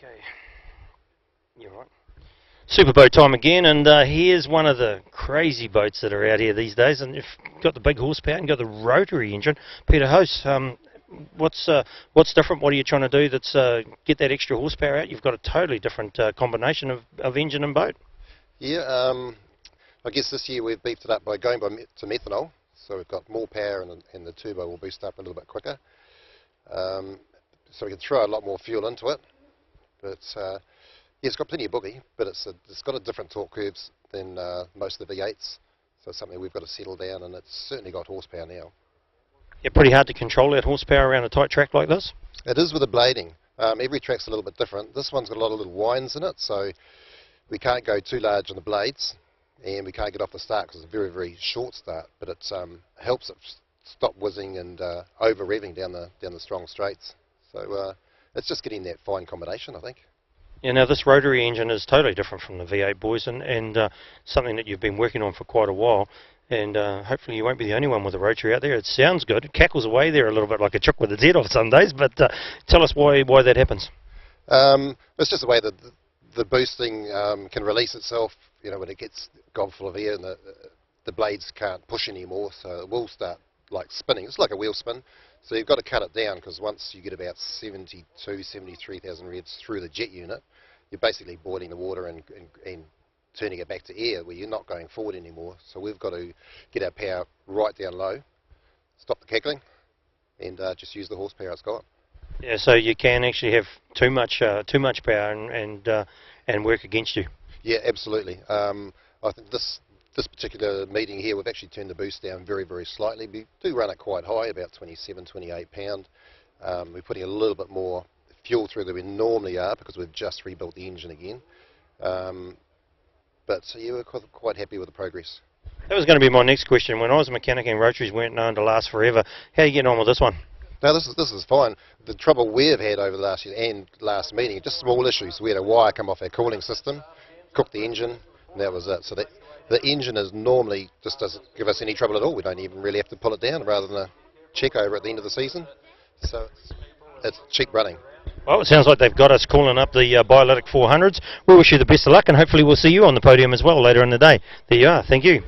Okay, you're right. Super boat time again, and here's one of the crazy boats that are out here these days, and you've got the big horsepower and got the rotary engine. PeterHuijs, what's different? What are you trying to do that's get that extra horsepower out? You've got a totally different combination of engine and boat. Yeah, I guess this year we've beefed it up by going to methanol, so we've got more power and the turbo will boost up a little bit quicker. So we can throw a lot more fuel into it, but yeah, it's got plenty of boogie, but it's got a different torque curves than most of the V8s, so it's something we've got to settle down, and it's certainly got horsepower now. Yeah, pretty hard to control that horsepower around a tight track like this? It is with the blading. Every track's a little bit different. This one's got a lot of little winds in it, so we can't go too large on the blades, and we can't get off the start because it's a very, very short start, but it helps it stop whizzing and over revving down the strong straights. So it's just getting that fine combination, I think. Yeah, now this rotary engine is totally different from the V8 boys, and something that you've been working on for quite a while, and hopefully you won't be the only one with a rotary out there. It sounds good. It cackles away there a little bit like a chook with its head off some days, but tell us why that happens. It's just the way that the boosting can release itself, you know, when it gets gob full of air and the blades can't push anymore, so it will start like spinning. It's like a wheel spin, so you've got to cut it down, because once you get about 73,000 revs through the jet unit, you're basically boiling the water and turning it back to air where you're not going forward anymore. So we've got to get our power right down low, stop the cackling, and just use the horsepower it's got. Yeah, so you can actually have too much power and work against you. Yeah, absolutely. I think this particular meeting here, we've actually turned the boost down very, very slightly. We do run it quite high, about 27, 28 pound. We're putting a little bit more fuel through than we normally are because we've just rebuilt the engine again. But yeah, we're quite happy with the progress. That was going to be my next question. When I was a mechanic and rotaries weren't known to last forever, how are you getting on with this one? No, this is fine. The trouble we've had over the last year and last meeting, just small issues. We had a wire come off our cooling system, cooked the engine, and that was it. So the engine is normally just doesn't give us any trouble at all. We don't even really have to pull it down rather than a check over at the end of the season. So it's cheap running. Well, it sounds like they've got us calling up the Biolytic 400s. We wish you the best of luck, and hopefully we'll see you on the podium as well later in the day. There you are. Thank you.